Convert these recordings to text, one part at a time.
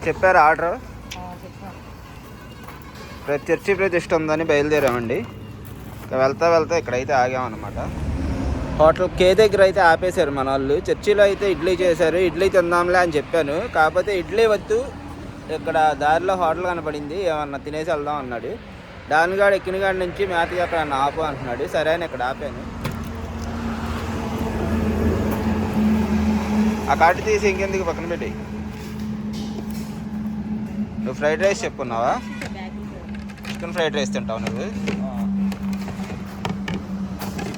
చెప్పారు ఆర్డర్. రేపు చర్చి ప్రతిష్ట ఉందని బయలుదేరామండి. వెళ్తా ఇక్కడైతే ఆగామన్నమాట. హోటల్ కే దగ్గర అయితే ఆపేశారు మన వాళ్ళు. చర్చిలో అయితే ఇడ్లీ చేశారు. ఇడ్లీ తిందాంలే అని చెప్పాను. కాకపోతే ఇడ్లీ వద్దు, ఇక్కడ దారిలో హోటల్ కనపడింది, ఏమన్నా తినేసి వెళ్దాం అన్నాడు. దానిగాడు ఎక్కినగాడి నుంచి మేతకి అక్కడ ఆపు అంటున్నాడు. సరే అని ఇక్కడ ఆపాను. ఆ కార్డు తీసి ఇంకెందుకు పక్కన పెట్టి. నువ్వు ఫ్రైడ్ రైస్ చెప్పుకున్నావా? చికెన్ ఫ్రైడ్ రైస్ తింటావు నువ్వు?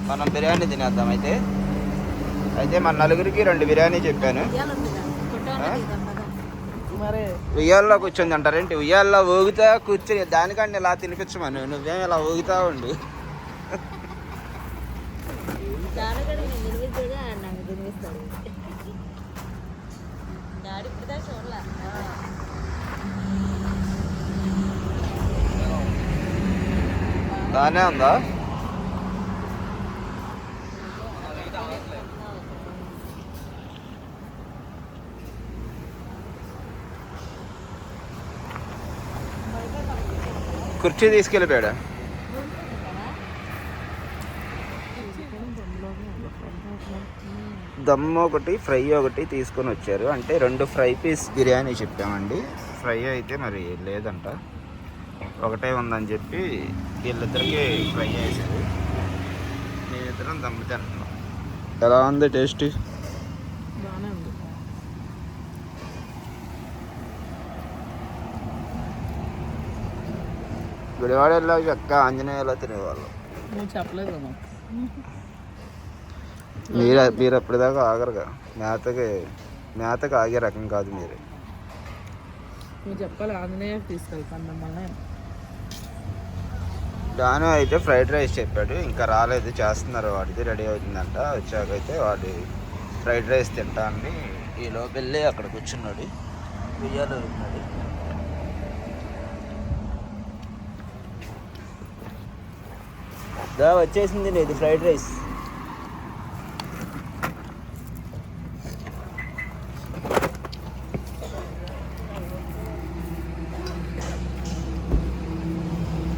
మనం బిర్యానీ తినేద్దాం. అయితే మన నలుగురికి 2 బిర్యానీ చెప్పాను. ఉయ్యాల్లో కూర్చొని అంటారేంటి? ఉయ్యాల్లో ఊగుతా కూర్చొని దానికంటే ఇలా తినిపించమను. నువ్వేం ఇలా ఊగుతా ఉండు. బాగానే ఉందా? కుర్చీ తీసుకెళ్ళిపోయాడా? దమ్ ఒకటి, ఫ్రై ఒకటి తీసుకొని వచ్చారు. అంటే 2 ఫ్రై పీస్ బిర్యానీ చెప్పామండి. ఫ్రై అయితే మరి లేదంట, ఒకటే ఉందని చెప్పి వీళ్ళిద్దరికి ఫ్రై చేశారు. మేమిద్దరం దమ్ తింటున్నాం. ఎలా ఉంది టేస్ట్? గుడివాడలో చక్క ఆంజనేయలో తినేవాళ్ళు. చెప్పలేదు. మీరు ఎప్పటిదాకా ఆగరుగా. మేతకి ఆగే రకం కాదు మీరు. చెప్పాలి, ఆంజనేయ తీసుకెళ్తాను మమ్మల్ని. దాని అయితే ఫ్రైడ్ రైస్ చెప్పాడు, ఇంకా రాలేదు, చేస్తున్నారు. వాడిది రెడీ అవుతుందంట. వచ్చాకైతే వాడి ఫ్రైడ్ రైస్ తింటా అని ఈలోపు వెళ్ళి అక్కడ కూర్చున్నాడు. ఉయ్యాలో ఉన్నాడు. వచ్చేసింది లేదు ఫ్రైడ్ రైస్.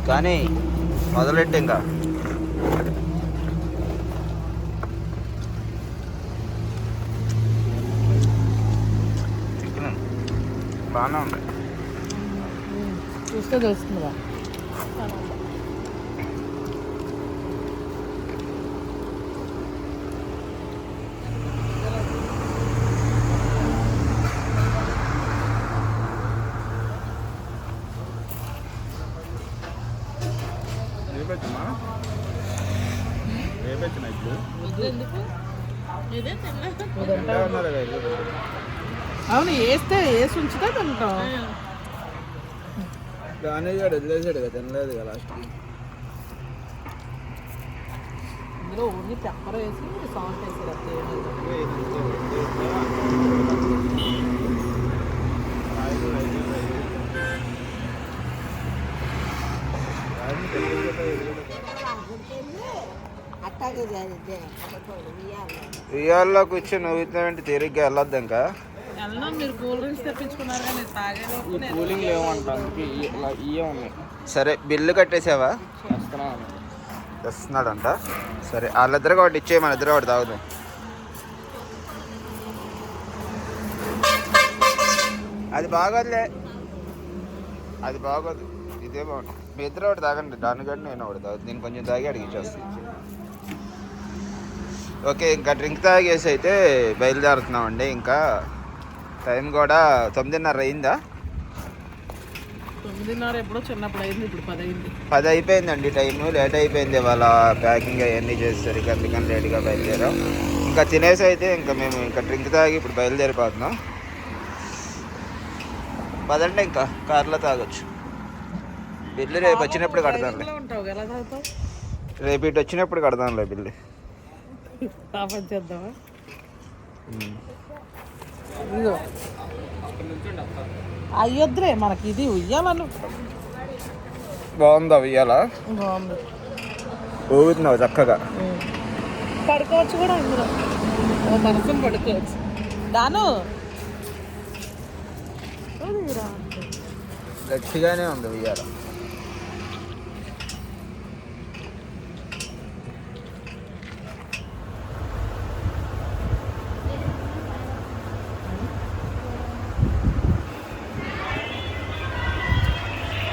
కానీ మొదలెట్టి ఇంకా చికెన్ బాగానే ఉంది. చూస్తే తెలుస్తుందా? అవును, వేసి ఉంచితే తింటాం. కానీ వదిలేసాడు కదా, తినలేదు కదా లాస్ట్కి. ఇందులో ఓన్లీ పెప్పర్ వేసి సాల్ట్ వేసారు. ఉయ్యాల్లో కూర్చొని నవ్వుతామంటే తిరిగ్గా వెళ్ళొద్దు. ఇంకా మీరు కూల్ డ్రింక్స్ తెప్పించుకున్నారు కానీ కూలింగ్ లేవంట, ఇవే ఉన్నాయి. సరే, బిల్లు కట్టేసావా? వస్తున్నాడంట. సరే, వాళ్ళిద్దరు ఒకటి ఇచ్చే, మన ఇద్దరు ఒకటి తాగుదాం. అది బాగోదులే, అది బాగోదు, ఇదే బాగుంటుంది. మీ ఇద్దరు ఒకటి తాగండి, దానికంటే నేను ఒకటి తాగుతాను. నేను కొంచెం తాగి అడిగిచ్చేస్తాను. ఓకే, ఇంకా డ్రింక్ తాగేసి అయితే బయలుదేరుతున్నామండి. ఇంకా టైం కూడా 9:30 అయిందా? 9:30 ఎప్పుడో చిన్నప్పుడు అయింది, ఇప్పుడు 10 అయింది. 10 అయిపోయిందండి. టైము లేట్ అయిపోయింది. వాళ్ళ ప్యాకింగ్ అవన్నీ చేసేసరికి అందుకని లేట్గా బయలుదేరాం. ఇంకా తినేసి అయితే ఇంకా మేము ఇంకా డ్రింక్ తాగి ఇప్పుడు బయలుదేరిపోతున్నాం. పదండి, ఇంకా కార్లో తాగొచ్చు. బిల్లు రేపు వచ్చినప్పుడు కడతానులే. రేపు ఇటు వచ్చినప్పుడు కడతానులే బిల్లు. చేద్దామా? అయ్యొద్దులే, మనకి ఇది ఉయ్యాలను. బాగుందా ఉయ్యాల? బాగుంది. ఊగుతున్నావు చక్కగా. పడుకోవచ్చు కూడా ఇందులో, ఓ పర్సన్ పడుకోవచ్చు. దాను గట్టిగానే ఉంది ఉయ్యాల.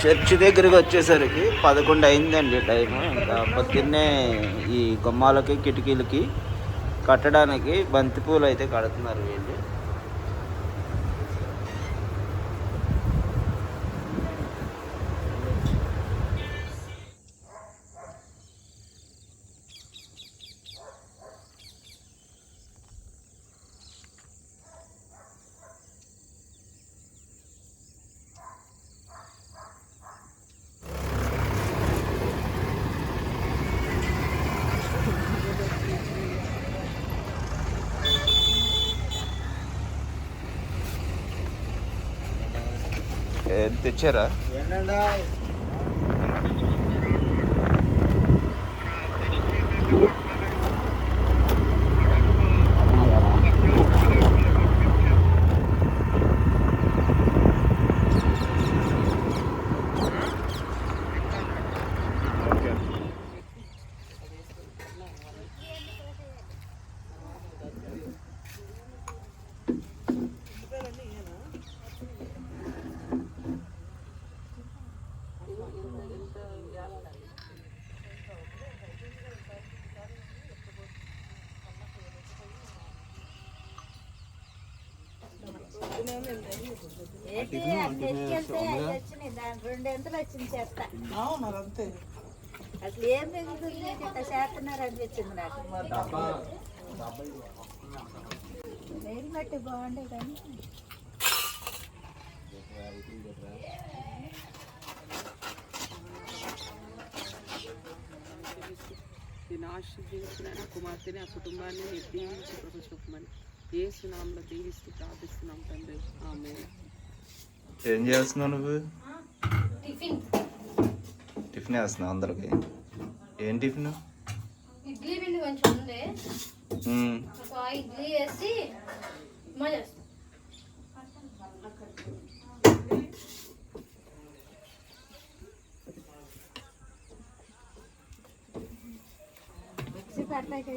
చర్చి దగ్గరికి వచ్చేసరికి 11 అయిందండి టైము. ఇంకా పొద్దున్నే ఈ గుమ్మాలకి కిటికీలకి కట్టడానికి బంతిపూలు అయితే కడుతున్నారు వీళ్ళు. తెచ్చారా? అసలు ఏం పెరుగుతుంది ఇట్లా చేస్తున్నారు అనిపించింది నాకు. వేలు బట్టి బాగుండే కానీ ఆశీర్వదించిన కుమార్తెని ఆ కుటుంబాన్ని దీవించి ప్రపంచమని యేసు నామములో దీవిస్తూ ప్రార్థిస్తున్నాం తండ్రి. ఆమేన్. ఏం చేస్తున్నావు నువ్వు? టిఫిన్ వేస్తున్నావు అందరికి? ఏం టిఫిన్? ఇడ్లీ పిండి కొంచెం ఉంది, ఇడ్లీ వేసి మిక్సీ పెట్టలేక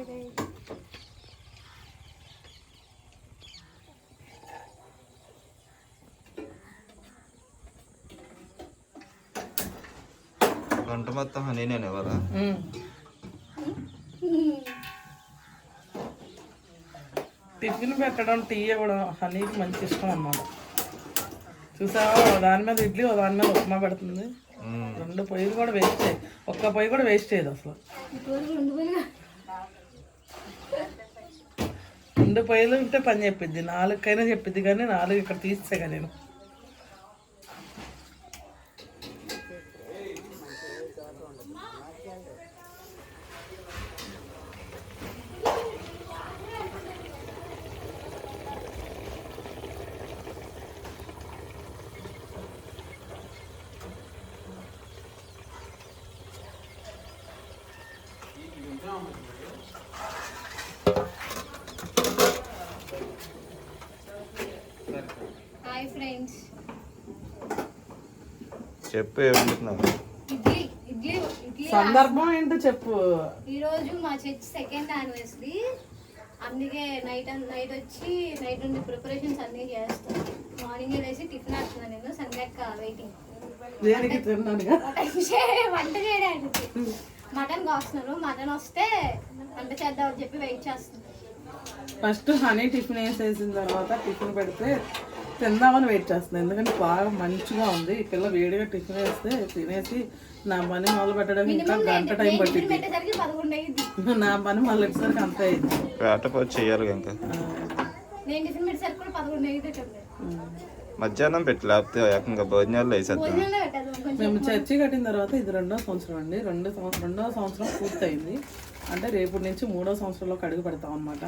వంట మొత్తం హనీనే ఇవ్వాలా? టిఫిన్ పెట్టడం, టీ ఇవ్వడం హనీకి మంచి ఇష్టం అన్నమాట. చూసావా, దాని మీద ఇడ్లీ, దాని మీద ఉప్మా పెడుతుంది. 2 పొయ్యిలు కూడా వేస్ట్ చేయదు, ఒక్క పొయ్యి కూడా వేస్ట్ చేయదు అసలు. 2 పొయ్యిలు ఉంటే పని చెప్పిద్ది, 4కైనా చెప్పిద్ది కానీ 4 ఇక్కడ తీసేగా నేను. హాయ్ ఫ్రెండ్స్, చెప్పు ఏమంటున్నావు? సందర్భం ఏంటో చెప్పు. ఈరోజు మా చర్చ్ 2nd యానివర్సరీ, అందుకే నైట్ వచ్చి నైట్ నుండి ప్రిపరేషన్స్ అన్నీ చేస్తాను. మార్నింగ్ లేసి టిఫిన్ వేస్తున్నాను నేను. సంధ్యక్క వెయిటింగ్ వంట చేయడానికి. మటన్ కాస్తున్నారు, మటన్ వస్తే వంట చేద్దామని చెప్పి వెయిట్ చేస్తున్నాను. ఫస్ట్ హనీ టిఫిన్ వేసేసిన తర్వాత టిఫిన్ పెడితే తిందామని వెయిట్ చేస్తున్నాను, ఎందుకంటే బాగా మంచిగా ఉంది. ఈ పిల్ల వేడిగా టిఫిన్ వేస్తే తినేసి నా పని మొదలు పెట్టడానికి ఇంకా గంట టైం పట్టింది. నా పని మళ్ళీ వచ్చేసరికి అంత అయింది. చేయాలి ఇంకా మధ్యాహ్నం పెట్టి, లేకపోతే ఏకంగా భోజనాలు వేసేద్దాం. మేము చర్చి కట్టిన తర్వాత ఇది 2వ సంవత్సరం అండి. 2వ సంవత్సరం పూర్తయింది. అంటే రేపటి నుంచి 3వ సంవత్సరంలోకి అడుగు పెడతాం అనమాట.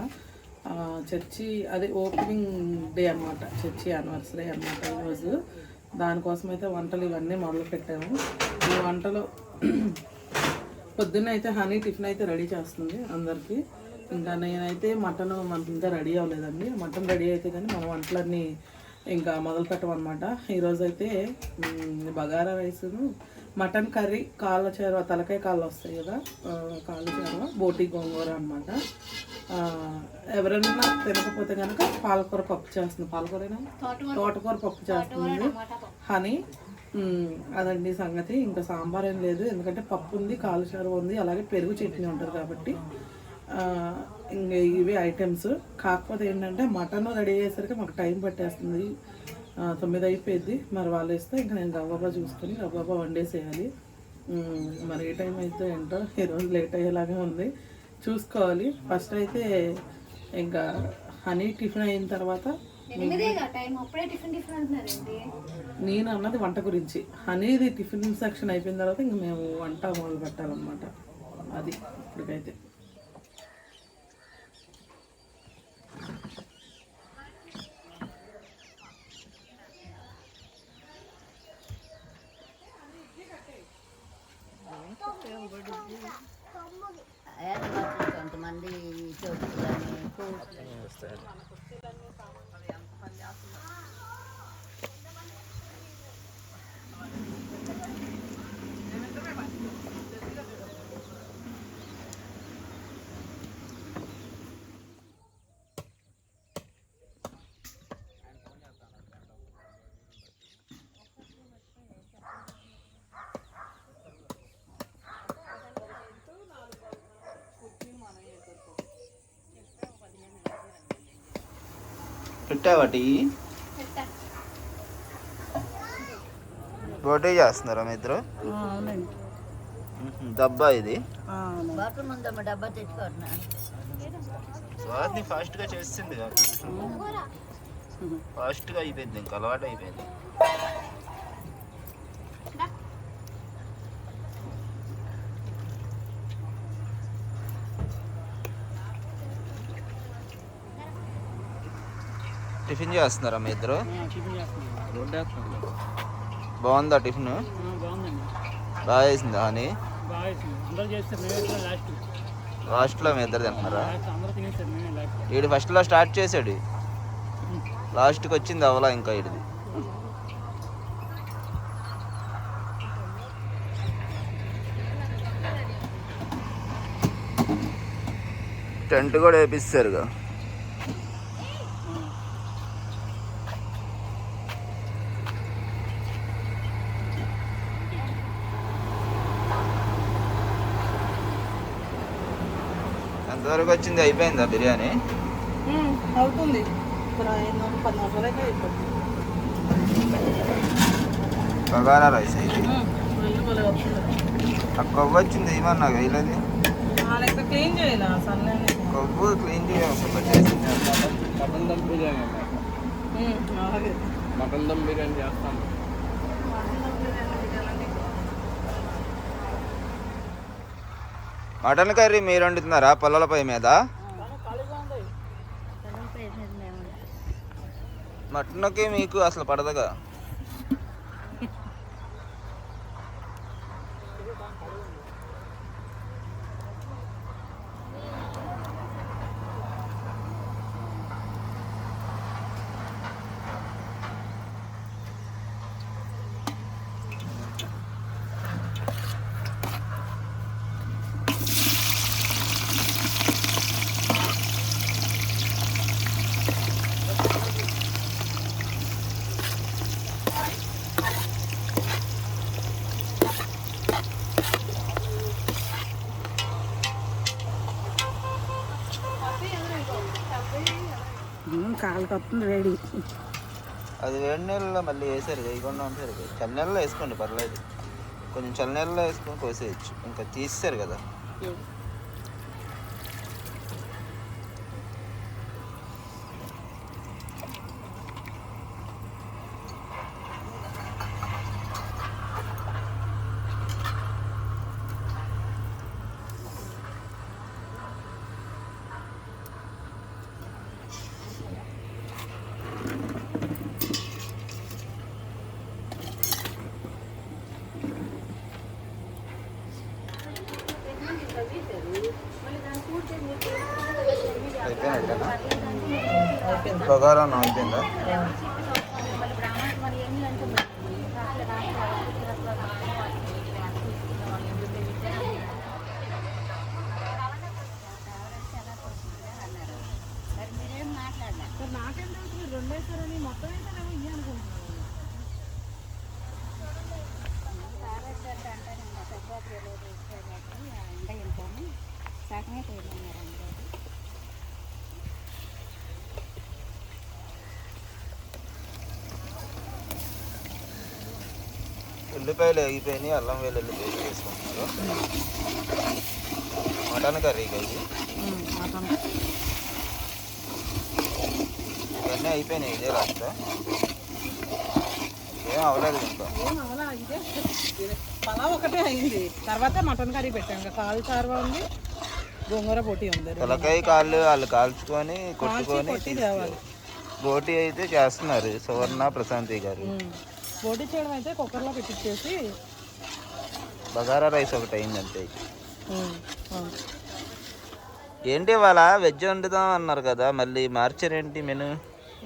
చర్చి అది ఓపెనింగ్ డే అనమాట, చర్చి యానివర్సరీ అనమాట ఈరోజు. దానికోసం అయితే వంటలు ఇవన్నీ మొదలు పెట్టాము. ఈ వంటలు పొద్దున్న అయితే హనీ టిఫిన్ అయితే రెడీ చేస్తుంది అందరికీ. ఇంకా నేనైతే మటన్ మనకి ఇంకా రెడీ అవ్వలేదండి. మటన్ రెడీ అయితే కానీ మన వంటలన్నీ ఇంకా మొదలు పెట్టమన్నమాట. ఈరోజు అయితే బగారా రైసును మటన్ కర్రీ, కాళ్ళ చేరువ, తలకాయ కాళ్ళు వస్తాయి కదా, కాళ్ళ చేరువ, బోటి గోంగూర అనమాట. ఎవరైనా తినకపోతే కనుక పాలకూర పప్పు చేస్తుంది. పాలకూరేనా, తోటకూర పప్పు చేస్తుంది హనీ. అదండి సంగతి. ఇంకా సాంబార్ ఏం లేదు, ఎందుకంటే పప్పు ఉంది, కాళ్ళ చేరువ ఉంది, అలాగే పెరుగు చట్నీ ఉంటుంది కాబట్టి ఇంకా ఇవి ఐటమ్స్. కాకపోతే ఏంటంటే మటన్ రెడీ అయ్యేసరికి మాకు టైం పట్టేస్తుంది. 9 అయిపోయింది. మరి వాళ్ళు ఇస్తే ఇంకా నేను గవ్వబా చూసుకొని గవ్వబా వండేసేయాలి. మరి ఏ టైం అయితే ఏంటో ఈరోజు లేట్ అయ్యేలాగా ఉంది, చూసుకోవాలి. ఫస్ట్ అయితే ఇంకా హనీ టిఫిన్ అయిన తర్వాత, నేను అన్నది వంట గురించి, హనీది టిఫిన్ సెక్షన్ అయిపోయిన తర్వాత ఇంకా మేము వంట మొదలు పెట్టాలన్నమాట. అది ఇప్పటికైతే. కొంతమంది పెట్టావాటి బోటే చేస్తున్నారా మీ ఇద్దరు? డబ్బా ఇది డబ్బా తెచ్చుకోండి. స్వాతిని ఫాస్ట్గా చేసింది కదా, ఫాస్ట్గా అయిపోయింది, ఇంకా అలవాటు అయిపోయింది. టిఫిన్ చేస్తున్నారా మీ ఇద్దరు? బాగుందా టిఫిన్? బాగా చేసిందా అని? లాస్ట్లో మీ ఇద్దరు తింటున్నారా? వీడు ఫస్ట్లో స్టార్ట్ చేశాడు, లాస్ట్కి వచ్చింది అవలా ఇంకా వీడిది. టెంట్ కూడా వేపిస్తారుగా. ఎంతవరకు వచ్చింది? అయిపోయిందా బిర్యానీ? అవుతుంది. బగారా రైస్ అయితే ఆ కొవ్వు వచ్చింది, ఏమన్నా వేయలేదు. కొవ్వు క్లీన్ చేయాలి. మటన్ దమ్ బిర్యానీ, మటన్ దమ్ బిర్యానీ చేస్తాను. మటన్ కర్రీ మీరు వండుతున్నారా పొలాల పొయ్యి మీద? మటన్కి మీకు అసలు పడదుగా. కాలు కప్పుతుంది రెడీ. అది వేడి నీళ్ళలో మళ్ళీ వేసారు, వేయకుండా ఉంటారు. చల్ల నీళ్ళలో వేసుకోండి పర్లేదు, కొంచెం చల్ల నీళ్ళలో వేసుకొని కోసేయచ్చు. ఇంకా తీసేశారు కదా. అయిపోయినట్టేనా బగారా అన్నం అయిపోయిందా? ఉల్లిపాయలు వేగిపోయినాయి, అల్లం వెల్లుల్లి పేస్ట్ వేసుకుంటున్నారు. మటన్ కర్రీకి ఇది ఇవన్నీ అయిపోయినాయి. ఇదే లాస్ట్ ఏం అవ్వలేదు ఇంకా. పలావ్ ఒకటే అయింది, తర్వాత మటన్ కర్రీ పెట్టాం. ఇంకా కాలు చారువా ఉంది, గోంగూర బోటి ఉంది. తలకాయ కాళ్ళు వాళ్ళు కాల్చుకొని కొట్టుకొని బోటి అయితే చేస్తున్నారు సువర్ణ ప్రశాంతి గారు. బోటి చేయడం అయితే కుక్కర్లో పెట్టించేసి బగారా రైస్ ఒకటి అయింది అంతే. ఏంటి ఇవాళ వెజ్ వండుదాం అన్నారు కదా, మళ్ళీ మార్చారేంటి మెను?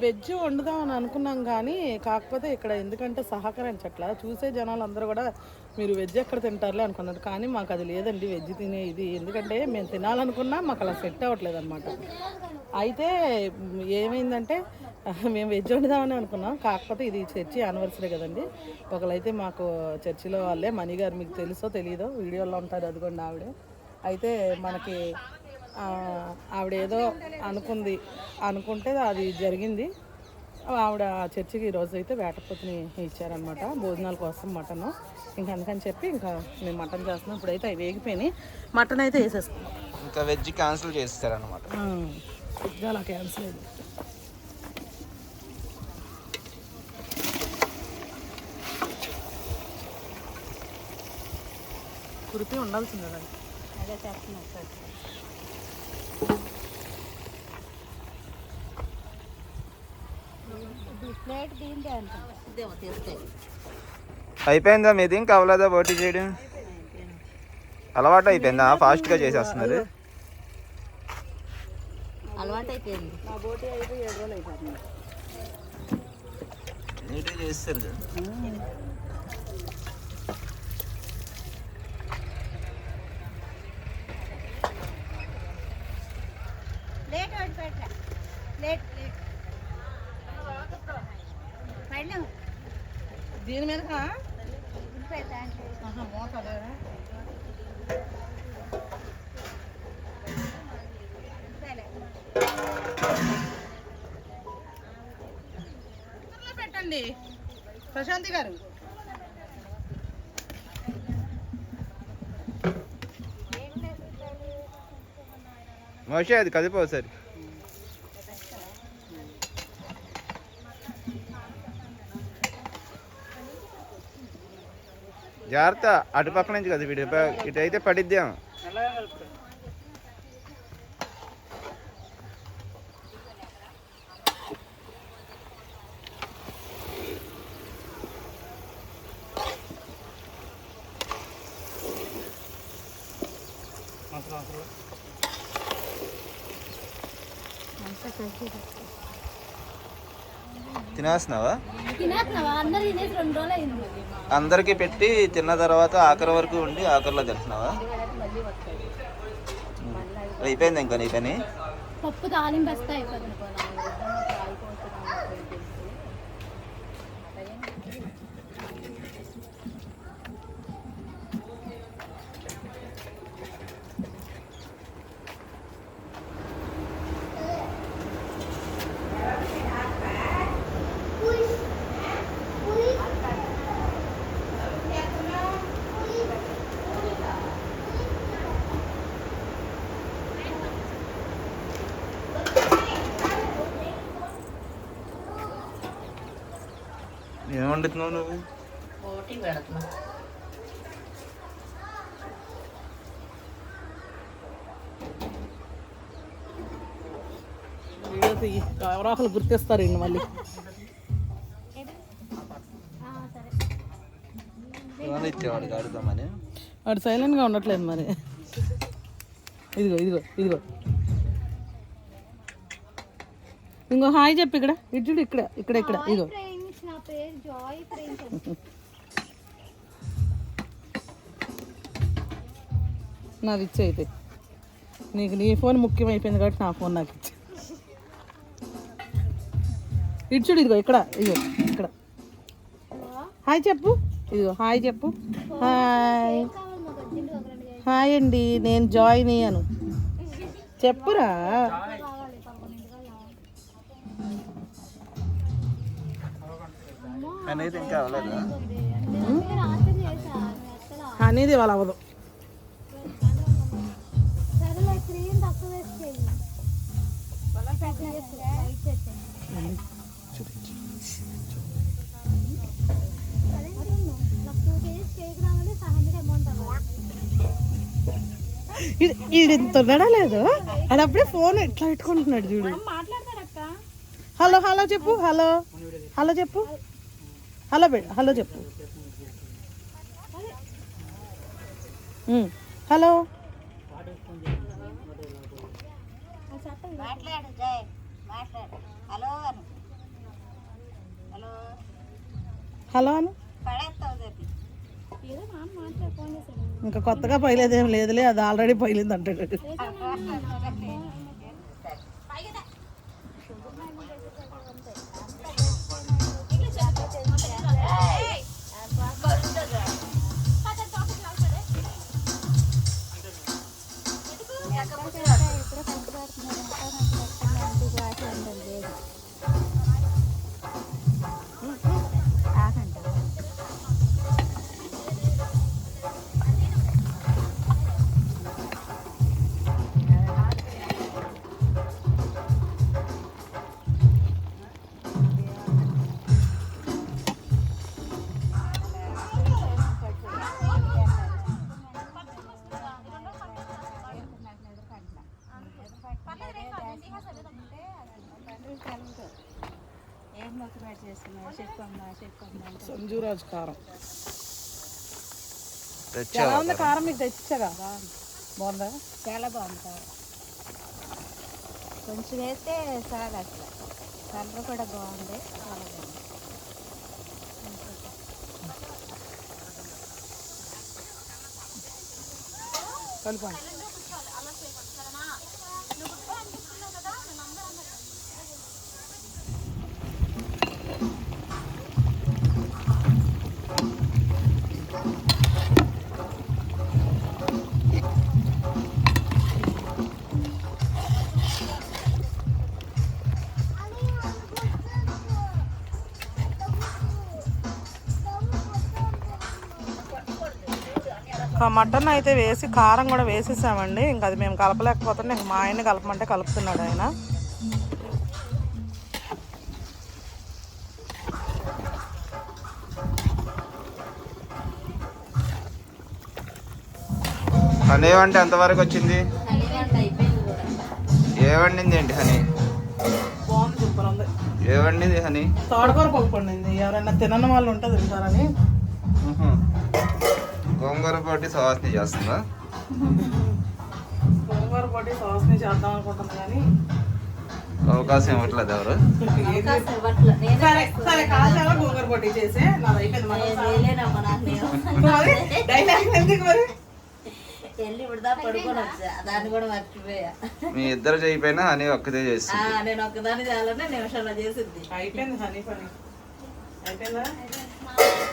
వెజ్ వండుదాం అని అనుకున్నాం కానీ కాకపోతే ఇక్కడ ఎందుకంటే సహకరించట్లా. చూసే జనాలు అందరూ కూడా మీరు వెజ్ ఎక్కడ తింటారులే అనుకున్నారు, కానీ మాకు అది లేదండి వెజ్ తినే ఇది. ఎందుకంటే మేము తినాలనుకున్నా మాకు అలా సెట్ అవ్వట్లేదు అనమాట. అయితే ఏమైందంటే మేము వెజ్ వండుదామని అనుకున్నాం, కాకపోతే ఇది చర్చి యానివర్సరీ కదండి. ఒకరైతే మాకు చర్చిలో వాళ్ళే మణి గారు, మీకు తెలుసో తెలియదో, వీడియోలో ఉంటారు అదిగోండి ఆవిడ. అయితే మనకి ఆవిడ ఏదో అనుకుంటే అది జరిగింది. ఆవిడ చర్చికి ఈరోజు అయితే వేటపోతుని ఇచ్చారనమాట భోజనాల కోసం మటను. ఇంకా అందుకని చెప్పి ఇంకా మేము మటన్ చేస్తున్నాం. ఇప్పుడైతే అవి వేగిపోయినాయి, మటన్ అయితే వేసేస్తున్నాం. ఇంకా వెజ్ క్యాన్సిల్ చేస్తారనమాట. వెజ్ అలా క్యాన్సిల్ అయింది. కురిపి ఉండాల్సిందే అదే చేస్తున్నాం సార్. అయిపోయిందా మీది? ఇంకా అవ్వలేదా బోటి చేయడం? అలవాటు అయిపోయిందా? ఫాస్ట్గా చేసేస్తున్నారు. అలవాటు అయిపోయింది. మా బోటి అయితే 7 రోజులు అయిపోతుంది. నీట్గా చేస్తారు కదా. దీని మీద పెట్టండి ప్రశాంతి గారు. మోషే అది కదిపో సరి. జాగ్రత్త, అటుపక్క నుంచి కదా ఇటు అయితే పడిద్దాం. తినేస్తున్నావా? అందరికి పెట్టి తిన్న తర్వాత ఆఖరి వరకు ఉండి ఆఖరిలో తింటున్నావా? అయిపోయింది ఇంకా నీ పని. పప్పు తాలింపు వస్తే అయిపోతుంది. ఏం వండుతున్నావు నువ్వు? బోటి పెడుతున్నా. ఎవరో ఒకరు గుర్తిస్తారండి మళ్ళీ. ఇచ్చేవాడికి ఆడుతామని వాడు సైలెంట్గా ఉండట్లేదు మరి. ఇదిగో ఇదిగో ఇదిగో ఇంకో హాయ్ చెప్పు ఇక్కడ ఇటు చూడు ఇక్కడ ఇక్కడ ఇక్కడ ఇగో ఫ్రెండ్స్ నా పేరు జాయ్ ఫ్రెండ్స్. నాది ఇచ్చే అయితే నీకు నీ ఫోన్ ముఖ్యమైపోయింది కాబట్టి నా ఫోన్ నాకు ఇచ్చే. ఇటు చూడు ఇదిగో ఇక్కడ ఇగో ఇక్కడ హాయ్ చెప్పు ఇదిగో హాయ్ చెప్పు. హాయ్ కావాలి మాకు అర్జెంట్ ఒక 2 గంటలు హాయ్ అండి నేను జాయిన్ అయ్యాను చెప్పురా. కావాలి 11 కావాలి. అనేది ఇంకా అవ్వలేదా? నేను రాత్రి చేసా అసలు అనేది వాళ్ళ అవ్వదు. సరేలే క్రీమ్ తక్కువ వేసేది నాకు 2 kgs కేక్ రావాలి 500 అమౌంట్ అవ్వాలి. ఈడు ఇంత ఉన్నాడా లేదు అది అప్పుడే ఫోన్ ఎట్లా పెట్టుకుంటున్నాడు చూడు. మాట్లాడతారక్క. హలో హలో చెప్పు హలో హలో చెప్పు హలో హలో చెప్పు హలో మాట్లాడు జై మాట్లాడు. హలో అను. హలో హలో అను. పడేస్తావు చెప్పి. ఏదో మా అమ్మ మాట్లాడి ఫోన్ చేశాడు. ఇంకా కొత్తగా పైలేదేం లేదులే అది ఆల్రెడీ పైలింది అంటాడు. సంజూరాజు కారం ఎలా ఉంది? కారం మీకు తెచ్చాగా బాగుందా? చాలా బాగుంది కారం. కొంచెం వేస్తే చాలు అసలు. కలర్ కూడా బాగుంది. చాలా బాగుంది. కలిపండి. మటన్ అయితే వేసి కారం కూడా వేసేసామండి. ఇంకా అది మేము కలపలేకపోతుంటే ఇంక మా ఆయన్ని కలపమంటే కలుపుతున్నాడు ఆయన. హనీ వంట ఎంతవరకు వచ్చింది? ఏ వండింది ఏంటి హనీ? బాగుంది, సూపర్ ఉంది. ఏ వండింది హనీ? తోటకూర పప్పు వండింది. ఎవరైనా తినని వాళ్ళు ఉంటే తింటారని. గోంగూర పొట్టి సువాసన చేస్తుందా? గోంగూర పొడి సాస్ని చేద్దాం అనుకుంటుంది కానీ అవకాశం ఇవ్వట్లేదు ఎవరు. సరే సరే కాల్చాలా గోంగూర పొడి చేసే నాది అయిపోయింది. డైలాగ్ ఎందుకు మరి? వెళ్ళి ఇవిడదా పడుకొని వచ్చా, దాన్ని కూడా మర్చిపోయా. మీ ఇద్దరు చేయపోయినా హనీ ఒక్కదే చేస్తుంది. నేను ఒక్కదాన్ని చేయాలనే నిమిషంలో చేసింది. అయిపోయింది హనీ పని అయిపోయిందా?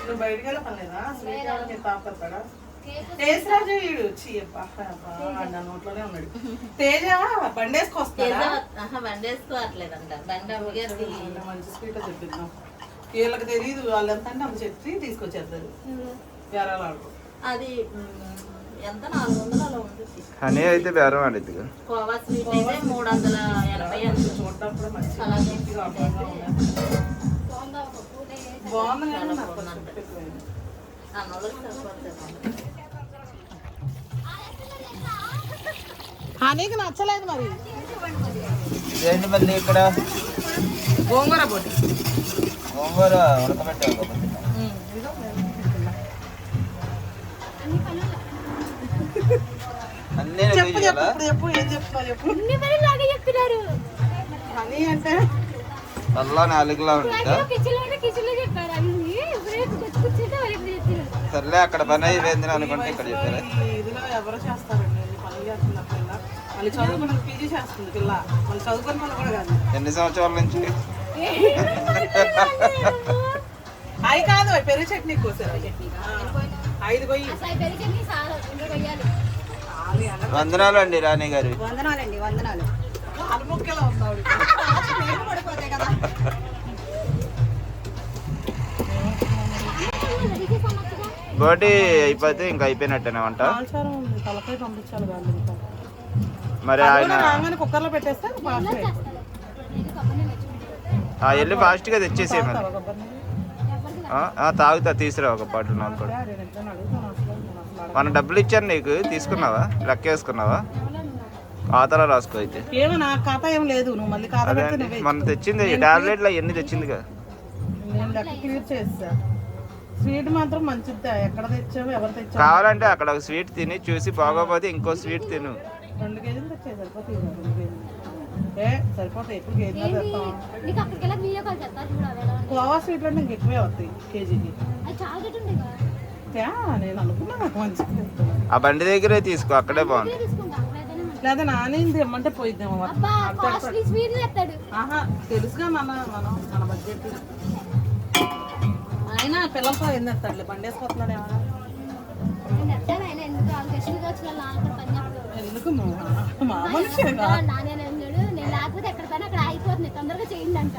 నువ్వు బయటికి వెళ్ళే పని లేదా? స్వీట్ మీరు తాపడతాడా? తేజరాజు వీడు నోట్లోనే ఉన్నాడు. తేజ బండేసుకొస్తాడా? బండేసుకోవట్లేదంట. బండి అమ్మగారు మంచి స్వీట్ చెప్పిద్దాం. వీళ్ళకి తెలియదు వాళ్ళు ఎంత అంటే అంత చెప్పి తీసుకొచ్చేస్తారు. వేరే ఆడుకో. అది ఎంత 400 అలా ఉంటుంది. హనీ అయితే బేరం ఆడిద్ది. కోవా స్వీట్ అయితే 380 అంత. చూడటప్పుడు మంచి అలాగే బాగుంది కానీ చాలా నాకు బాగుందంట. ఎక్కువైంది. అన్నోళ్ళకి సరిపోతుంది. హనీకి నచ్చలేదు మరి. ఇదేంటి మళ్ళీ ఇక్కడ గోంగూర పొడి గోంగూర ఉడకబెట్టావు. అన్నీ చెప్పు చెప్పు ఇప్పుడు చెప్పు ఏం చెప్తున్నావు చెప్పు. చెప్తున్నారు హనీ అంటే చల్ల నాలుగులా ఉంటుందా? కిచెన్లో చెప్పారు అన్ని కూర్చుంటే వాళ్ళకి తెచ్చారు. సర్లే అక్కడ పని అయిపోయింది అనుకుంటే ఇక్కడ చెప్పారా? ఇదిలో ఎవరో చేస్తారండి పనులు చేస్తున్న పిల్ల మళ్ళీ చదువుకున్న పీజీ చేస్తుంది పిల్ల మళ్ళీ చదువుకున్న పనులు కూడా కాదు. ఎన్ని సంవత్సరాల నుంచి? అవి కాదు పెరుగు చట్నీ కోసారు 5 కొయ్యి. అసలు పెరిగి చట్నీ సార్ ఇంకా కొయ్యాలి. వందనాలు అండి రాణి గారు. వందనాలండి వందనాలు. అలముక్కలో ఉంది పడిపోతాయి కదా. బోటి అయిపోతే ఇంకా అయిపోయినట్టేనా వంట? ఆచారం ఉంది తలకాయ పంపించాలి వాళ్ళు ఇంకా మరి ఆయన రాగానే కుక్కర్లో పెట్టేస్తే ఫాస్ట్ వెళ్ళి ఫాస్ట్గా తెచ్చేసే మరి. తాగుతా తీసురా ఒక బాటిల్ నాకు కూడా. మన డబ్బులు ఇచ్చాను నీకు, తీసుకున్నావా? లెక్క వేసుకున్నావా? ఖాతాలో రాసుకో అయితే. ఏమన్నా ఖాతా ఏం లేదు నువ్వు మళ్ళీ ఖాతా అదే పెడితే అండి, నువ్వే మనం తెచ్చింది టాబ్లెట్లు అవన్నీ తెచ్చిందిగా. నేను లెక్క క్లియర్ చేస్తా. స్వీట్ మాత్రం మంచిదా ఎక్కడ తెచ్చావు ఎవరు తెచ్చావు? కావాలంటే అక్కడ ఒక స్వీట్ తిని చూసి బాగోపోతే ఇంకో స్వీట్ తిను. 2 కేజీలు తెచ్చే సరిపోతాయి 2 కేజీలు. సరిపోతాయి ఎప్పుడు కేజీ తెస్తాం. నీకు అక్కడికి వెళ్ళి వీడియో కాల్ చేస్తారు చూడాలి. కోవా స్వీట్లు అంటే ఇంక ఎక్కువే వస్తాయి కేజీకి. అది చాలా రేట్ ఉంది కదా. నేను అనుకున్నా మంచిగా ఆ బండి దగ్గరే తీసుకో, అక్కడే బాగుంది. తీసుకుంటాం లేదా నానేంది ఇమ్మంటే పోయిద్దాం. అబ్బా కాస్ట్లీ స్వీట్ తెస్తాడు. ఆహా తెలుసుగా మన బడ్జెట్. అయినా పిల్లలతో ఏం తెస్తాడులే బండి వేసుకొస్తున్నాడు ఏమన్నా. నేను తెస్తాను ఆయన ఎందుకు వాళ్ళకి ఎస్టీగా వచ్చిన నాన్న పని చెప్పలేదు. ఎందుకు మా మనిషి నాన్న అన్నాడు నేను లేకపోతే ఎక్కడ పని అక్కడ అయిపోతుంది తొందరగా చేయండి అంట.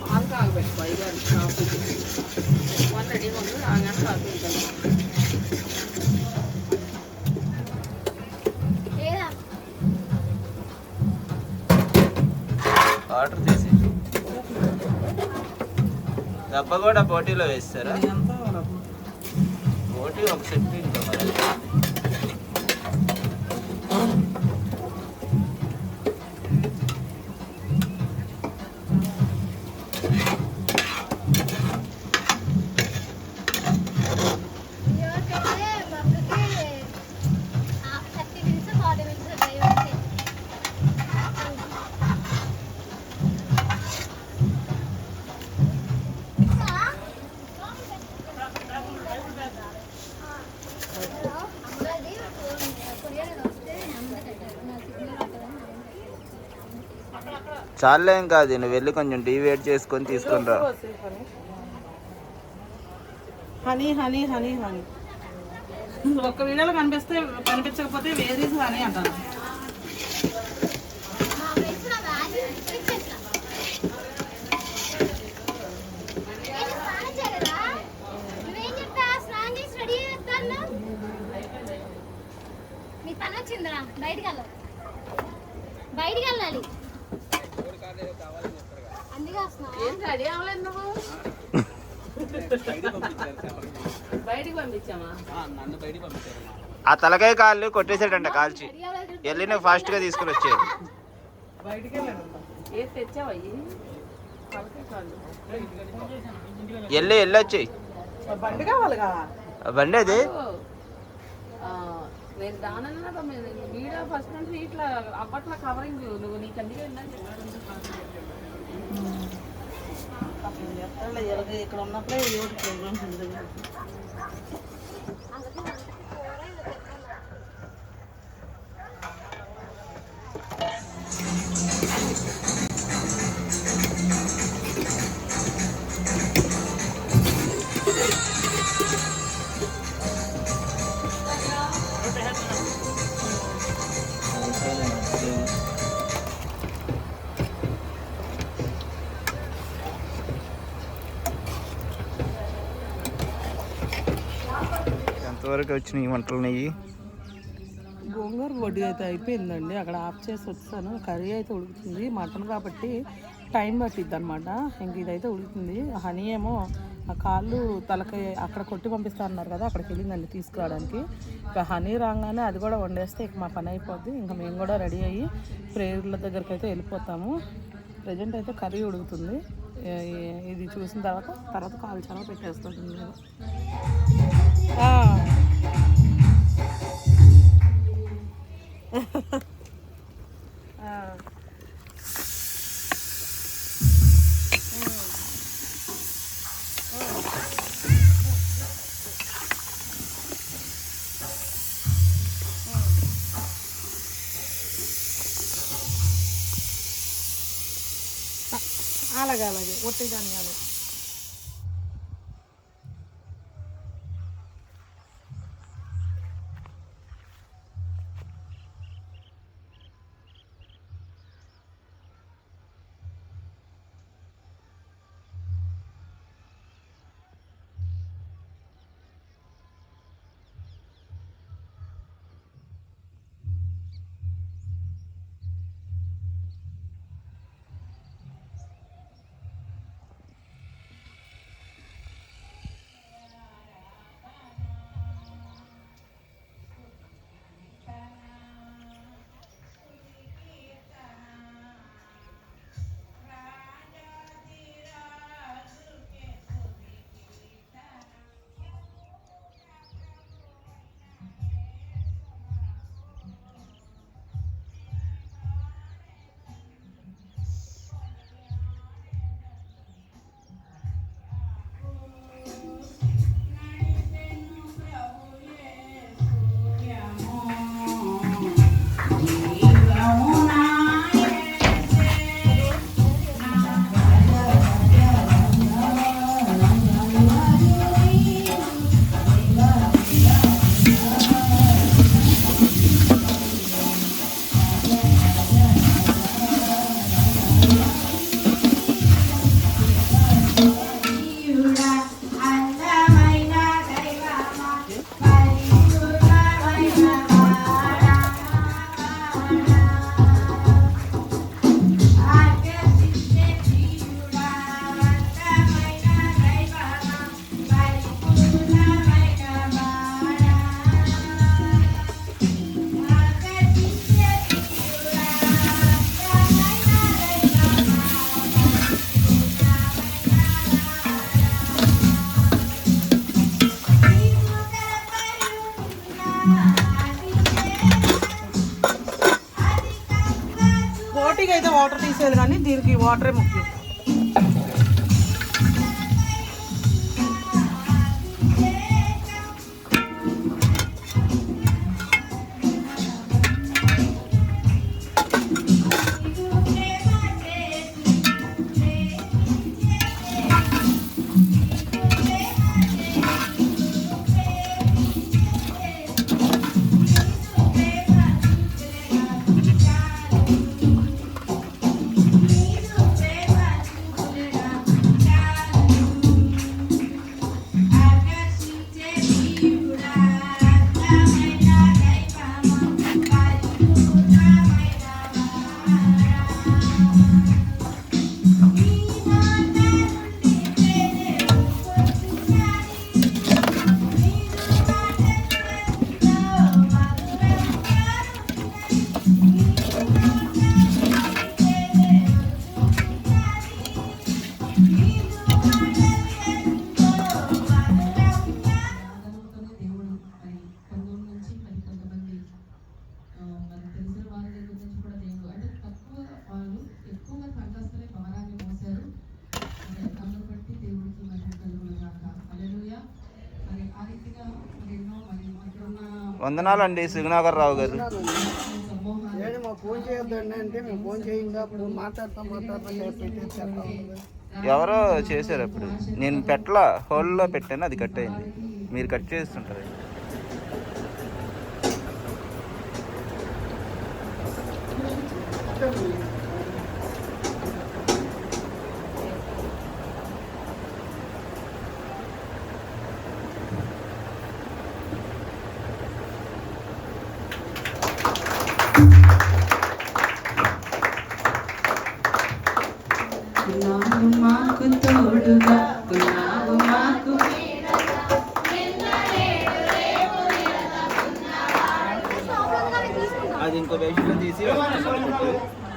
పాలు కాగబెట్టుకో అయ్యారు కాఫీకి వన్ రెడీ ఉంది రాగానే కాఫీ ఏదా ఆర్డర్ తీసి దెబ్బ కూడా పోటీలో వేస్తారా? పోటీ ఒక సెట్ ఇంకా మరి. చాలే ఏం కాదు, నువ్వు వెళ్ళి కొంచెం టీ వెయిట్ చేసుకొని తీసుకొని రా. హనీ హనీ హనీ హనీ ఒక్క వీడియోలో కనిపించకపోతే వేరీస్ హనీ అంటాను. మీ పని వచ్చిందిరా బయటికి వెళ్ళాలి అందుకే రెడీ అవ్వలేదు నువ్వు బయటికి పంపించామా? ఆ తలకాయ కాళ్ళు కొట్టేసాడంట కాల్చి. వెళ్ళి నువ్వు ఫాస్ట్గా తీసుకుని వచ్చేది. బయటికి వెళ్ళాను ఏది తెచ్చావయ్యి వెళ్ళి వచ్చేయి. బండి కావాలిగా బండి అది నేను దానన్నా వీడియో ఫస్ట్ నుంచి ఇట్లా అప్పట్లో కవరింగ్ నువ్వు నీకు అందుకే ఇక్కడ ఉన్నప్పుడే ఏదో ప్రోగ్రామ్స్ ఉంది. ఎంతవరకు వచ్చినాయి వంటలు నెయ్యి? గోంగూర వడ్డీ అయితే అయిపోయిందండి. అక్కడ ఆఫ్ చేసి వచ్చాను. కర్రీ అయితే ఉడుకుతుంది. మటన్ కాబట్టి టైం పట్టిద్ది అనమాట. ఇంక ఇదైతే ఉడుకుతుంది. హనీ ఏమో ఆ కాళ్ళు తలకాయ అక్కడ కొట్టి పంపిస్తా అన్నారు కదా, అక్కడికి వెళ్ళిందండి తీసుకురావడానికి. ఇక హనీ రాగానే అది కూడా వండేస్తే ఇక మా పని అయిపోద్ది. ఇంకా మేము కూడా రెడీ అయ్యి ప్రేయర్ల దగ్గరికి అయితే వెళ్ళిపోతాము. ప్రజెంట్ అయితే కర్రీ ఉడుకుతుంది. ఇది చూసిన తర్వాత కాల్చాలో పెట్టేస్తుంది. అలాగే ఒట్టి కానీ బోటికి అయితే వాటర్ తీసేది కానీ దీనికి వాటరే ముఖ్యం. వందనాలండి శ్రీనాగర్ రావు గారు. ఫోన్ చేయొద్దండి అంటే మేము ఫోన్ చేయంగా అప్పుడు మాట్లాడతాం ఎవరో చేశారు అప్పుడు, నేను పెట్టలా, హోల్లో పెట్టాను, అది కట్ అయింది. మీరు కట్ చేస్తుంటారు. మాకు తోడుగా ఉన్నావు మాకు అది ఇంకో వేషంలో తీసి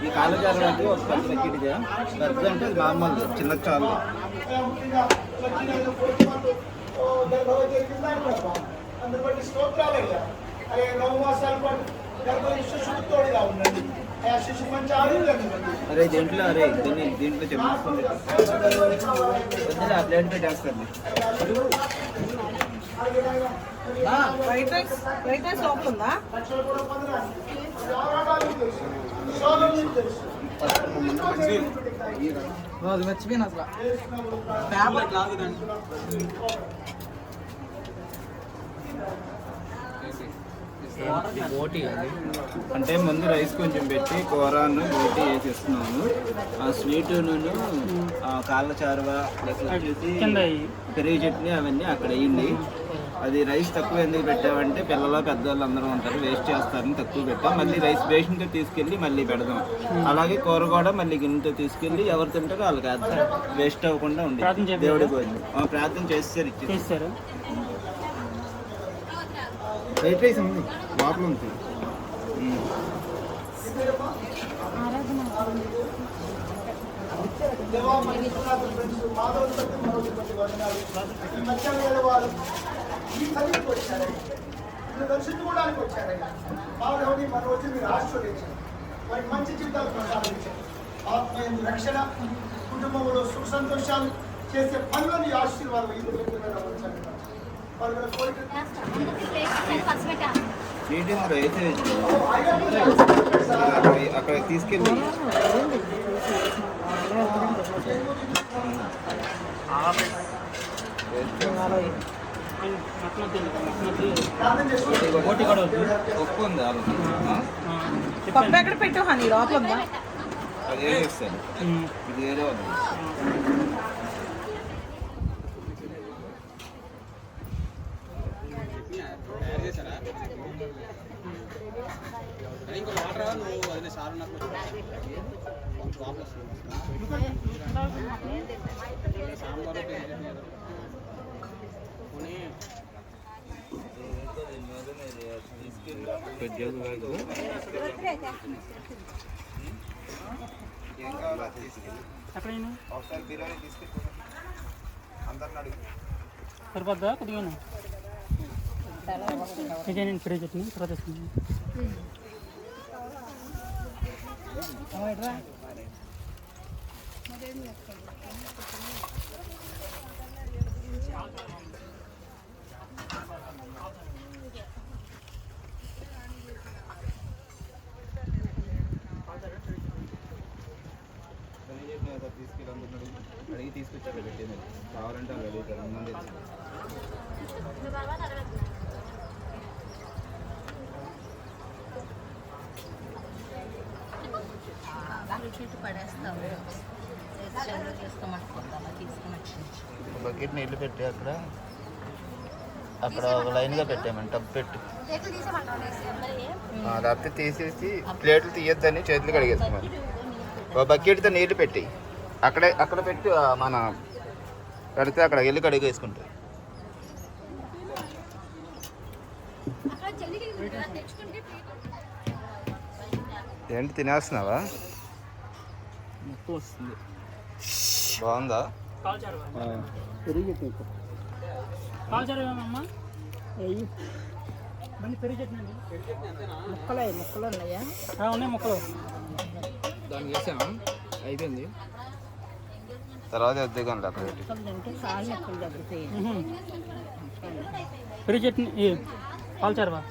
ఈ కాలచారానికి ఒక పెద్ద లెక్కిటిదే. పెద్ద అంటే అది నార్మల్, చిన్న చాలు. అరే దీంట్లో దీంట్లో చెప్పండి, ఆ ప్లేట్ పెట్టేస్తుంది. ఫ్రైడ్ రైస్ లోపల ఉందా? అది మర్చిపోయాను అసలు పేపర్ లాగుదండి. బోటి అది అంటే ముందు రైస్ కొంచెం పెట్టి కూరను బోటి వేసేస్తున్నాను. ఆ స్వీటును కాళ్ళ చారువ వచ్చేసి పెరుగు చట్నీ అవన్నీ అక్కడ అయ్యింది. అది రైస్ తక్కువ ఎందుకు పెట్టామంటే పిల్లలు పెద్దవాళ్ళు అందరూ ఉంటారు, వేస్ట్ చేస్తారని తక్కువ పెట్టాం. మళ్ళీ రైస్ బేషన్తో తీసుకెళ్ళి మళ్ళీ పెడదాం. అలాగే కూర కూడా మళ్ళీ గిన్నెతో తీసుకెళ్ళి ఎవరు తింటారో వాళ్ళకి వేద్దాం, వేస్ట్ అవ్వకుండా ఉండి దేవుడి భోజనం ప్రార్థన చేస్తారు ఇచ్చేస్తారు. వైట్ రైస్ ఉంది లోపల ఉంది. దర్శించుకోవడానికి వచ్చారయ్యా. మాధవుని మన వచ్చి మీరు ఆశీర్వదించారు, వారికి మంచి జీవితాలు ప్రసాదించారు. ఆత్మీయ రక్షణ, కుటుంబంలో సుఖ సంతోషాలు చేసే పనులని ఆశీర్వాదం అక్కడ తీసుకెళ్ళి ఉప్పు ఉంది పప్పు ఎక్కడ పెట్టు హనీ లోపల ఉందా? అదే చేస్తాను, ఇది ఏదో ఉంది. ఏం కావాలో అది తీసుకెళ్ళి ఒకసారి బిర్యానీ తీసుకెళ్ళి అందరిని అడుగు. సరిపోద్దా కొద్దిగా ఇదే నేను ఫ్రీ చట్నీ తర్వాత తీసుకున్నాను. తీసుకెళ్ళి అందరిని అడిగి తీసుకొచ్చారు పెట్టింది. కావాలంటే వాళ్ళు అడుగుతారు, ముందు బకెట్ నీళ్ళు పెట్టి అక్కడ అక్కడ ఒక లైన్గా పెట్టామండి, టబ్ పెట్టి లేకపోతే తీసేసి ప్లేట్లు తీయొద్దని చేతులు కడిగేసుకోమని. ఒక బకెట్తో నీళ్ళు పెట్టి అక్కడ పెట్టి మన పెడితే అక్కడ వెళ్ళి కడిగేసుకుంటారు. ఏంటి తినేస్తున్నావా? బాగుందా? పెరుగు చట్నీ ముక్కలు ఉన్నాయా? ఉన్నాయి ముక్కలు. దానికి వేసాము, అయిపోయింది. తర్వాత ఎద్దుగాను అక్కడ పెట్టి పెరుగు చట్నీ కాల్చారువా?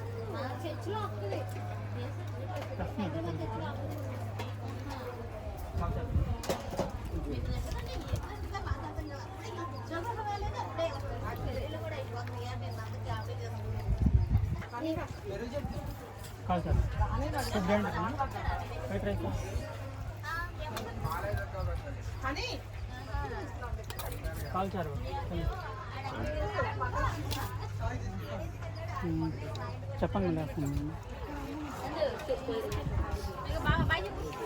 కాల్చారు వైట్ రైస్ కాల్చారు చెప్పండి.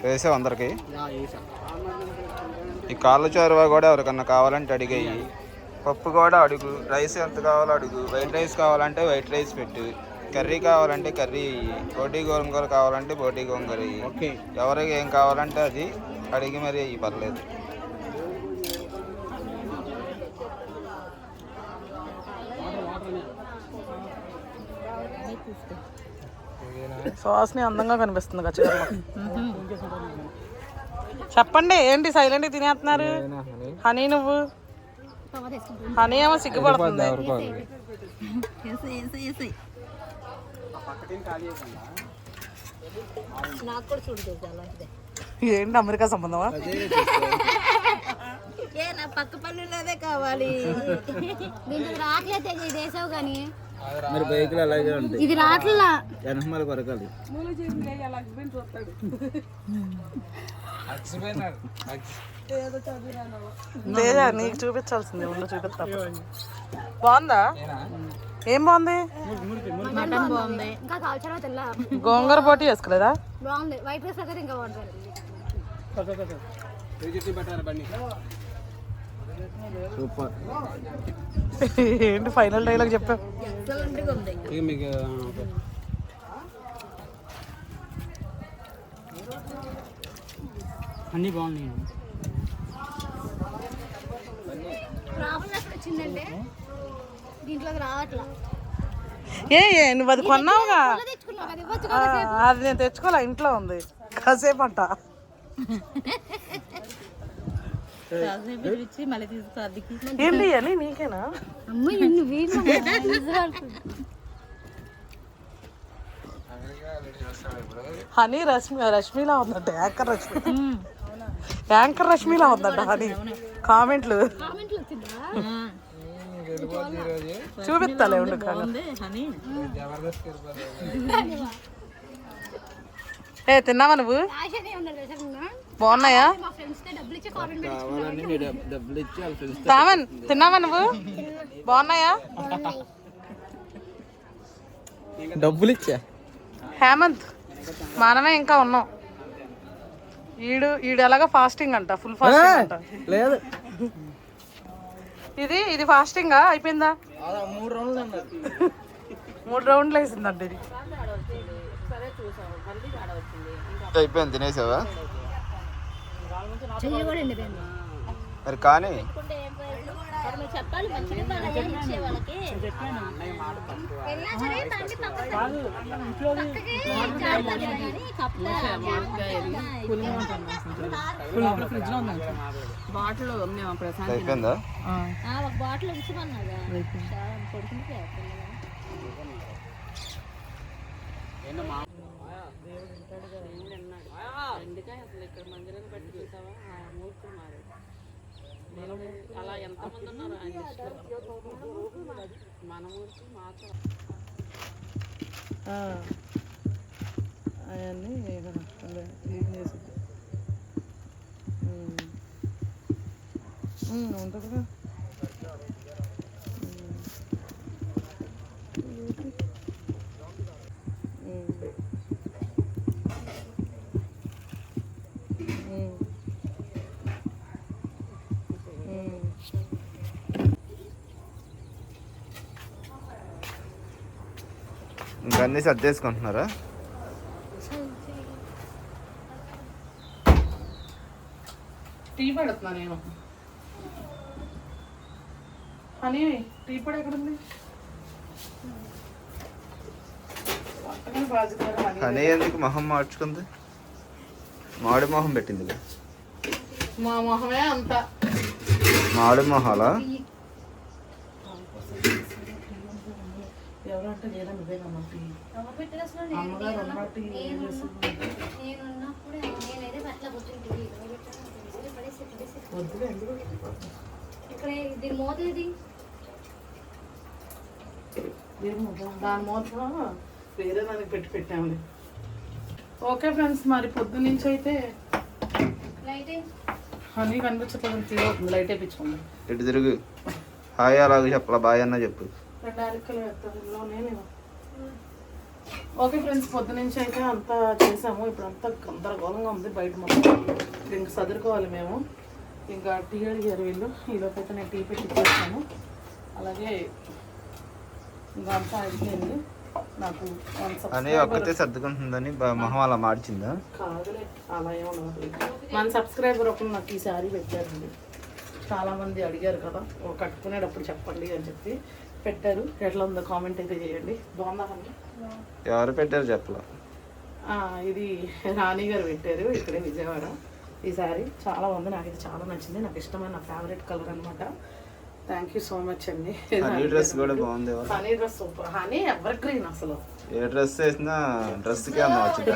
వేసావు అందరికి. ఈ కాళ్ళ చొరవ కూడా ఎవరికన్నా కావాలంటే అడిగాయి. పప్పు కూడా అడుగు, రైస్ ఎంత కావాలో అడుగు, వైట్ రైస్ కావాలంటే వైట్ రైస్ పెట్టు, కర్రీ కావాలంటే కర్రీ, బోటి గోంగూర కావాలంటే బోటి గోంగూర. ఎవరికి ఏం కావాలంటే అది అడిగి మరి పర్లేదు. సువాసన అందంగా కనిపిస్తుంది గచ్చగర్లో. చెప్పండి, ఏంటి సైలెంట్ తినేస్తున్నారు? హనీ నువ్వు హనీ ఏమో సిగ్గుపడుతుంది. నాకు కూడా చూడు అలాంటిదే. ఏంటి అమెరికా సంబంధమా? ఏ నా పక్క పల్లెలోదే కావాలి. దీంట్లో రాట్లేదు ఇది వేసావు కానీ మరి బైకులు అలాగే ఉంటాయి. ఇది రాట్లా వెనకమాల కొరకాలి. లేదా నీకు చూపించాల్సిందే. ఉండు చూపిస్తా. బాగుందా? ఏం బాగుంది? మటన్ బాగుంది. ఇంకా కాల్చరా తెల్ల గోంగూర పోటీ వేసుకోలేదా? బాగుంది. వైట్ రైస్ అయితే ఇంకా బాగుంటుంది. సూపర్. ఏంటి ఫైనల్ డైలాగ్ చెప్పా? అన్నీ బాగున్నాయి. ప్రాబ్లం ఎక్కడ వచ్చిందంటే దీంట్లోకి రావట్లా. నువ్వు అది కొన్నావుగా? తెచ్చుకున్నావు కదా, ఇవ్వచ్చు కదా. అది నేను తెచ్చుకోలే, ఇంట్లో ఉంది. కాసేపు అంట ఏంటి అని నీకేనా? హనీ రష్మిలా ఉందంట. యాంకర్ రష్మిలా ఉందంట హనీ. కామెంట్లు చూపిస్తాలే ఉండు. ఏ తిన్నావా నువ్వు? బాగున్నాయా? తామన్ తిన్నావా నువ్వు? బాగున్నాయా? డబ్బులు ఇచ్చా. హేమంత్ మనమే ఇంకా ఉన్నాం. ఈడు ఎలాగా ఫాస్టింగ్ అంట. ఫుల్ ఫాస్టింగ్ అంట. లేదు ఇది ఫాస్టింగా అయిపోయిందా? 3 రౌండ్లు వేసిందంట ఇది. అయిపోయింది. తినేసావా? చెయ్యి కూడా ఎండిపోయింది. మరి కానీ చెప్పాలి మంచిగా ఇచ్చే వాళ్ళకి. బాటిల్ అయిపోయిందా? ఒక బాటిల్ ఉంచమన్నాగా కొడుకుంటే అలా ఎంతమంది ఉన్నారు మన ఊరికి మాత్రం అవన్నీ క్లీన్ చేసి ఉంటుందిగా. ఇంకా అన్నీ సర్దేసుకుంటున్నారా? టీ పెడుతున్నా నేను. అని టీ పొడి ఎక్కడుంది? హనీ ఎందుకు మొహం మార్చుకుంది? మామిడి మొహం పెట్టింది. మా మొహమే అంత మామిడి మొహాలా? ఎవరంటే లేదా నువ్వేనమ్మా టీ. అమ్మగారు ఉన్నట్టు వద్దులే ఎందుకు దాని మూత వేరే దానికి పెట్టాములే. ఓకే ఫ్రెండ్స్, మరి పొద్దు నుంచి అయితే హనీ కనిపించట్లేదు. ఫీల్ అవుతుంది. లైట్ వేయించుకోండి. ఇటు తిరుగు. హాయ్ అలాగే చెప్పాలా? బాయ్ అన్న చెప్పు. ఓకే ఫ్రెండ్స్, పొద్దు నుంచి అయితే అంతా చేసాము. ఇప్పుడు అంతా గందరగోళంగా ఉంది బయట మొత్తం. ఇంకా చదువుకోవాలి మేము. ఇంకా టీ అడిగారు వీళ్ళు. ఈలోపు అయితే నేను టీ పెట్టి ఇచ్చేస్తాను. అలాగే ఇంకా అంతా అయిపోయింది. నాకు అని ఒక్కతే సర్దుకుంటుందని మొహం అలా మార్చిందా? కాదులే, అలా ఏమన్నా. మన సబ్స్క్రైబర్ ఒకరు నాకు ఈ శారీ పెట్టారండి. చాలామంది అడిగారు కదా, కట్టుకునేటప్పుడు చెప్పండి అని చెప్పి పెట్టారు. ఎట్లా ఉందో కామెంట్ అయితే చేయండి. బాగుందా? ఎవరు పెట్టారు చెప్పలా? ఇది రాణి గారు పెట్టారు ఇక్కడే విజయవాడ. ఈ శారీ చాలా బాగుంది. నాకు ఇది చాలా నచ్చింది. నాకు ఇష్టమైన నా ఫేవరెట్ కలర్ అనమాట. థ్యాంక్ యూ సో మచ్ అండి. హనీ డ్రెస్ కూడా బాగుంది. Honey dress super. Honey ever green అసలు. ఏ డ్రెస్ వేసినా డ్రెస్కి అందం వచ్చింది.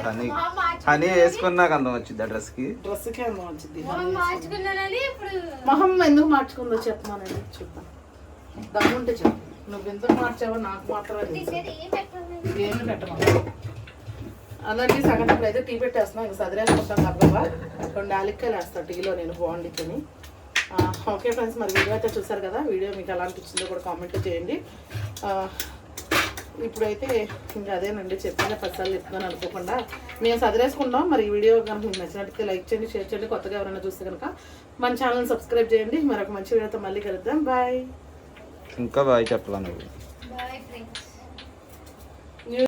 హనీ వేసుకున్నాక అందం వచ్చింది ఆ డ్రెస్కి. డ్రెస్కి అందం వచ్చింది. మార్చుకున్నానని ఇప్పుడు మొహం ఎందుకు మార్చుకుందో చెప్పమానండి చూద్దాం. దమ్ముంటే చెప్పు. నువ్వు ఎందుకు మార్చావో నాకు మాత్రమే తెలుసు. ఏమి పెట్టమా అందరికీ సగం ఇప్పుడు అయితే టీ పెట్టేస్తున్నాం. ఇంకా సదిరేసుకుంటాం కాబట్టి 2 యాలక్కాయలు వేస్తాను టీలో నేను బాగుండిని. ఓకే ఫ్రెండ్స్, మరి వీడియో అయితే చూసారు కదా. వీడియో మీకు ఎలా అనిపించిందో కూడా కామెంట్లో చేయండి. ఇప్పుడైతే ఇంకా అదేనండి చెప్పిన 10 సార్లు చెప్తున్నాను అనుకోకుండా మేము సదిరేసుకుంటాం. మరి ఈ వీడియో కనుక మీకు నచ్చినట్లయితే లైక్ చేయండి, షేర్ చేయండి. కొత్తగా ఎవరైనా చూస్తే కనుక మన ఛానల్ని సబ్స్క్రైబ్ చేయండి. మరొక మంచి వీడియోతో మళ్ళీ కలుద్దాం. బాయ్. ఇంకా బాయ్ చెప్పాలి నువ్వు. Bye friends.